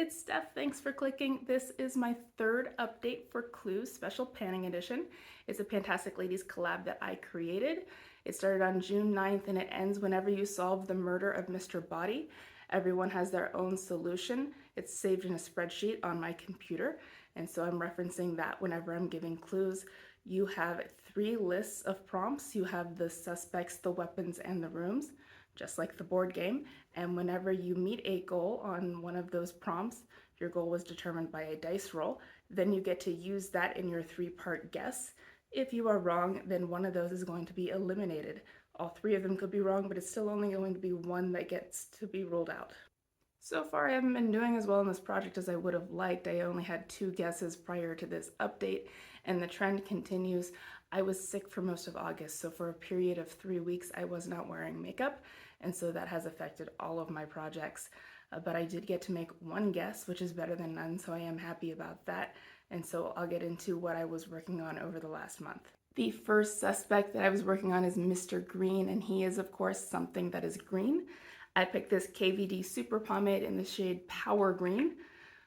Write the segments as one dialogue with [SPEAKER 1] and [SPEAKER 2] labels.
[SPEAKER 1] it's Steph. Thanks for clicking. This is my third update for Clues Special Panning Edition. It's a Pantastic Ladies collab that I created. It started on June 9th and it ends whenever you solve the murder of Mr. Body. Everyone has their own solution. It's saved in a spreadsheet on my computer, and so I'm referencing that whenever I'm giving clues. You have 3 lists of prompts. You have the suspects, the weapons, and the rooms, just like the board game. And whenever you meet a goal on one of those prompts, your goal was determined by a dice roll, then you get to use that in your 3-part guess. If you are wrong, then one of those is going to be eliminated. All 3 of them could be wrong, but it's still only going to be one that gets to be ruled out. So far, I haven't been doing as well in this project as I would have liked. I only had 2 guesses prior to this update, and the trend continues. I was sick for most of August, so for a period of 3 weeks, I was not wearing makeup, and so that has affected all of my projects. But I did get to make 1 guess, which is better than none, so I am happy about that. And so I'll get into what I was working on over the last month. The first suspect that I was working on is Mr. Green, and he is, of course, something that is green. I picked this KVD Super Pomade in the shade Power Green.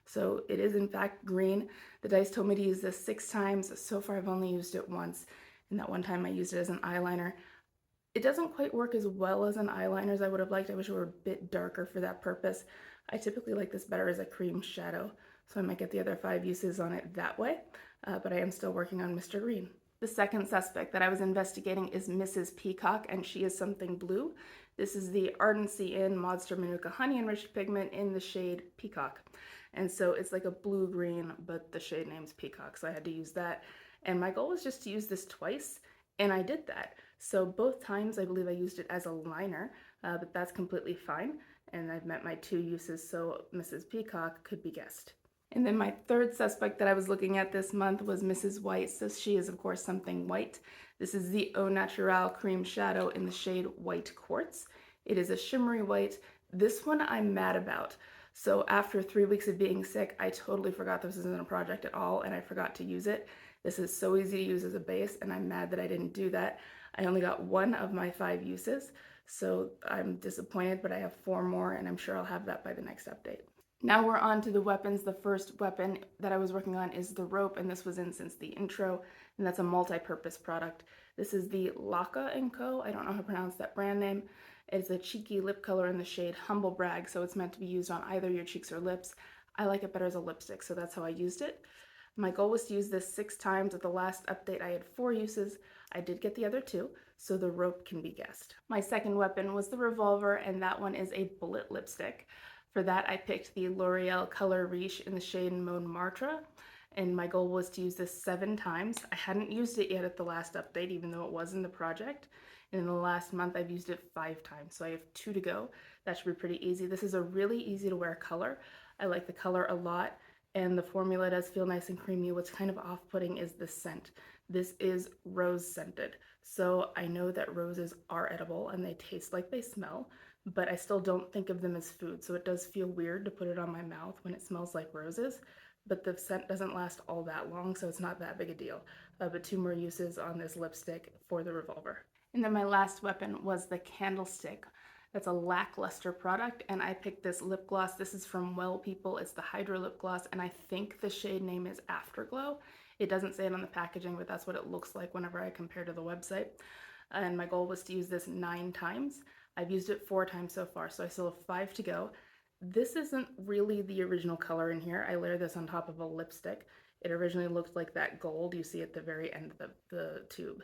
[SPEAKER 1] So it is in fact green. The dice told me to use this 6 times. So far I've only used it once, and that one time I used it as an eyeliner. It doesn't quite work as well as an eyeliner as I would have liked. I wish it were a bit darker for that purpose. I typically like this better as a cream shadow, so I might get the other 5 uses on it that way, but I am still working on Mr. Green. The second suspect that I was investigating is Mrs. Peacock, and she is something blue. This is the Ardency in Modster Manuka Honey Enriched Pigment in the shade Peacock. And so it's like a blue-green, but the shade name's Peacock, so I had to use that. And my goal was just to use this twice, and I did that. So both times I believe I used it as a liner, but that's completely fine. And I've met my 2 uses, so Mrs. Peacock could be guessed. And then my third suspect that I was looking at this month was Mrs. White. So she is, of course, something white. This is the Au Naturel Cream Shadow in the shade White Quartz. It is a shimmery white. This one I'm mad about. So after 3 weeks of being sick, I totally forgot this isn't a project at all, and I forgot to use it. This is so easy to use as a base, and I'm mad that I didn't do that. I only got 1 of my 5 uses, so I'm disappointed, but I have 4 more, and I'm sure I'll have that by the next update. Now we're on to the weapons. The first weapon that I was working on is the rope, and this was in since the intro, and that's a multi-purpose product. This is the Laka & Co. I don't know how to pronounce that brand name. It's a cheeky lip color in the shade Humble Brag, so it's meant to be used on either your cheeks or lips. I like it better as a lipstick, so that's how I used it. My goal was to use this 6 times. At the last update, I had 4 uses. I did get the other 2, so the rope can be guessed. My second weapon was the revolver, and that one is a bullet lipstick. For that, I picked the L'Oreal Color Riche in the shade Montmartre, and my goal was to use this 7 times. I hadn't used it yet at the last update, even though it was in the project. And in the last month, I've used it 5 times, so I have 2 to go. That should be pretty easy. This is a really easy to wear color. I like the color a lot, and the formula does feel nice and creamy. What's kind of off-putting is the scent. This is rose scented, so I know that roses are edible and they taste like they smell, but I still don't think of them as food, so it does feel weird to put it on my mouth when it smells like roses, but the scent doesn't last all that long, so it's not that big a deal. But 2 more uses on this lipstick for the revolver. And then my last weapon was the candlestick. That's a lackluster product, and I picked this lip gloss. This is from Well People. It's the Hydro Lip Gloss, and I think the shade name is Afterglow. It doesn't say it on the packaging, but that's what it looks like whenever I compare to the website. And my goal was to use this 9 times. I've used it 4 times so far, so I still have 5 to go. This isn't really the original color in here. I layered this on top of a lipstick. It originally looked like that gold you see at the very end of the tube.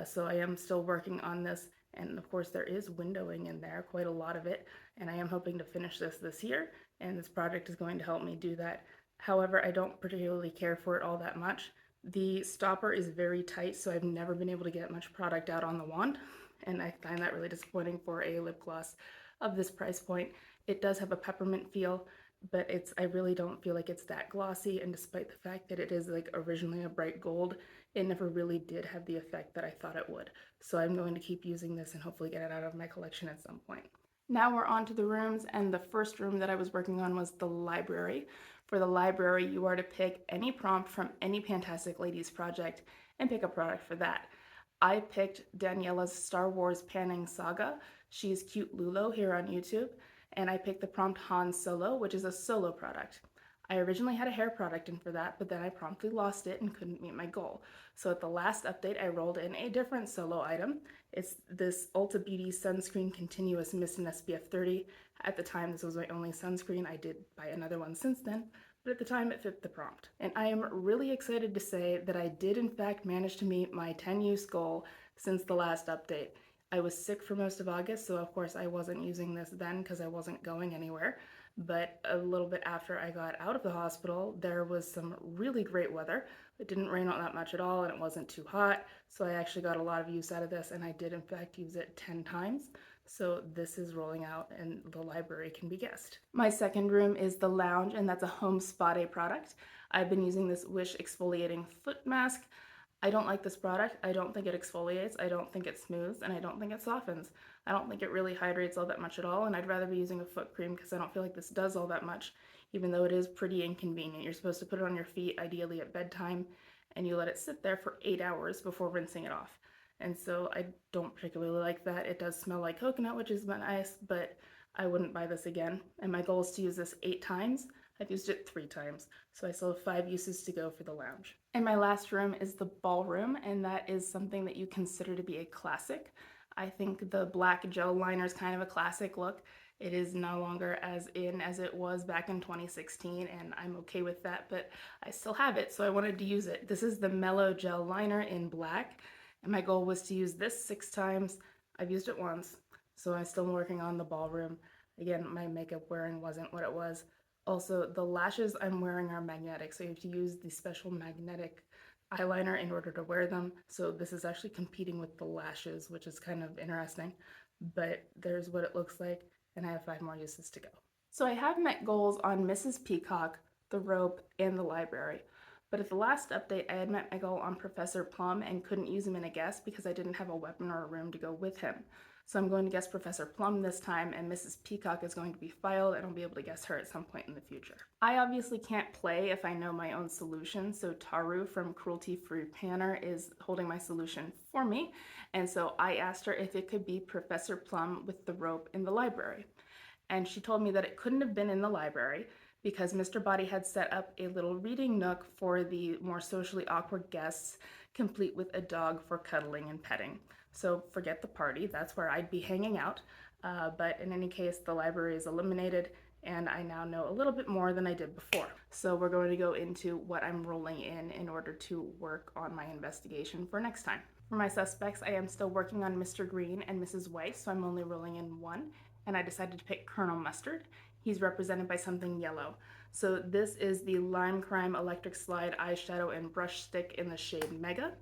[SPEAKER 1] So I am still working on this, and of course there is windowing in there, quite a lot of it, and I am hoping to finish this year, and this project is going to help me do that. However, I don't particularly care for it all that much. The stopper is very tight, so I've never been able to get much product out on the wand, and I find that really disappointing for a lip gloss of this price point. It does have a peppermint feel, but I really don't feel like it's that glossy, and despite the fact that it is like originally a bright gold, it never really did have the effect that I thought it would. So I'm going to keep using this and hopefully get it out of my collection at some point. Now we're on to the rooms, and the first room that I was working on was the library. For the library, you are to pick any prompt from any Pantastic Ladies project and pick a product for that. I picked Daniela's Star Wars Panning Saga. She's Cute Lulo here on YouTube, and I picked the prompt Han Solo, which is a solo product. I originally had a hair product in for that, but then I promptly lost it and couldn't meet my goal. So at the last update, I rolled in a different solo item. It's this Ulta Beauty Sunscreen Continuous Mist in SPF 30. At the time, this was my only sunscreen. I did buy another one since then, but at the time it fit the prompt. And I am really excited to say that I did in fact manage to meet my 10 use goal since the last update. I was sick for most of August, so of course I wasn't using this then because I wasn't going anywhere. But a little bit after I got out of the hospital, there was some really great weather. It didn't rain all that much at all and it wasn't too hot, so I actually got a lot of use out of this, and I did in fact use it 10 times. So this is rolling out and the library can be guessed. My second room is the lounge, and that's a home spa day product. I've been using this Wish exfoliating foot mask. I don't like this product. I don't think it exfoliates, I don't think it smooths, and I don't think it softens. I don't think it really hydrates all that much at all, and I'd rather be using a foot cream because I don't feel like this does all that much, even though it is pretty inconvenient. You're supposed to put it on your feet, ideally at bedtime, and you let it sit there for 8 hours before rinsing it off. And so I don't particularly like that. It does smell like coconut, which is nice, but I wouldn't buy this again. And my goal is to use this 8 times. I've used it 3 times, so I still have 5 uses to go for the lounge. And my last room is the ballroom, and that is something that you consider to be a classic. I think the black gel liner is kind of a classic look. It is no longer as in as it was back in 2016, and I'm okay with that, but I still have it, so I wanted to use it. This is the Mellow Gel Liner in black, and my goal was to use this 6 times. I've used it once, so I'm still working on the ballroom. Again, my makeup wearing wasn't what it was. Also, the lashes I'm wearing are magnetic, so you have to use the special magnetic eyeliner in order to wear them. So this is actually competing with the lashes, which is kind of interesting. But there's what it looks like, and I have 5 more uses to go. So I have met goals on Mrs. Peacock, the rope, and the library. But at the last update, I had met my goal on Professor Plum and couldn't use him in a guess because I didn't have a weapon or a room to go with him. So I'm going to guess Professor Plum this time, and Mrs. Peacock is going to be filed, and I'll be able to guess her at some point in the future. I obviously can't play if I know my own solution, so Taru from Cruelty Free Panner is holding my solution for me, and so I asked her if it could be Professor Plum with the rope in the library. And she told me that it couldn't have been in the library because Mr. Body had set up a little reading nook for the more socially awkward guests, complete with a dog for cuddling and petting. So forget the party, that's where I'd be hanging out. But in any case, the library is eliminated, and I now know a little bit more than I did before. So we're going to go into what I'm rolling in order to work on my investigation for next time. For my suspects, I am still working on Mr. Green and Mrs. Weiss, so I'm only rolling in 1, and I decided to pick Colonel Mustard. He's represented by something yellow. So this is the Lime Crime Electric Slide eyeshadow and brush stick in the shade Mega.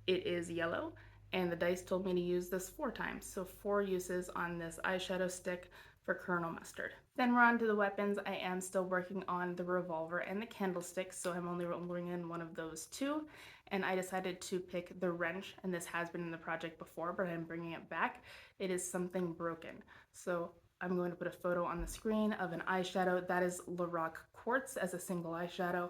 [SPEAKER 1] It is yellow, and the dice told me to use this 4 times, so 4 uses on this eyeshadow stick for Colonel Mustard. Then we're on to the weapons. I am still working on the revolver and the candlestick, so I'm only rolling in 1 of those 2, and I decided to pick the wrench, and this has been in the project before, but I'm bringing it back. It is something broken, so I'm going to put a photo on the screen of an eyeshadow. That is Lorac Quartz as a single eyeshadow.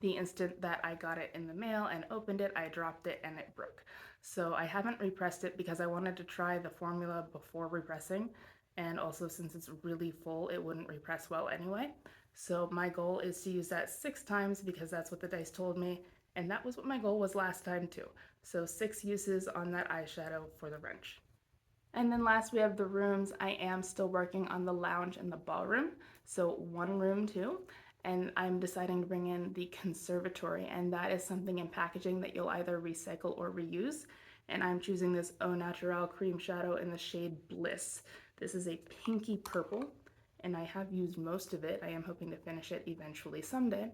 [SPEAKER 1] The instant that I got it in the mail and opened it, I dropped it and it broke. So I haven't repressed it because I wanted to try the formula before repressing, and also since it's really full, it wouldn't repress well anyway. So my goal is to use that 6 times because that's what the dice told me, and that was what my goal was last time too. So 6 uses on that eyeshadow for the wrench. And then last we have the rooms. I am still working on the lounge and the ballroom, so 1 room too. And I'm deciding to bring in the conservatory, and that is something in packaging that you'll either recycle or reuse. And I'm choosing this Au Naturel cream shadow in the shade Bliss. This is a pinky purple, and I have used most of it. I am hoping to finish it eventually someday.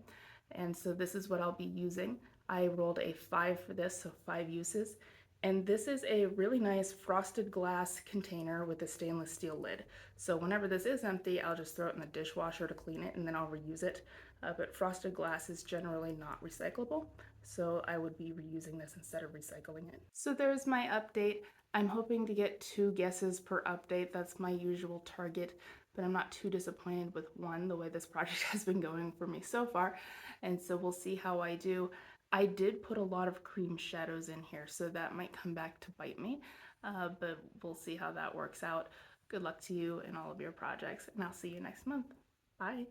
[SPEAKER 1] And so this is what I'll be using. I rolled a 5 for this, so 5 uses. And this is a really nice frosted glass container with a stainless steel lid. So whenever this is empty, I'll just throw it in the dishwasher to clean it, and then I'll reuse it. But frosted glass is generally not recyclable, so I would be reusing this instead of recycling it. So there's my update. I'm hoping to get 2 guesses per update. That's my usual target, but I'm not too disappointed with 1 the way this project has been going for me so far. And so we'll see how I do. I did put a lot of cream shadows in here, so that might come back to bite me, but we'll see how that works out. Good luck to you in all of your projects, and I'll see you next month. Bye.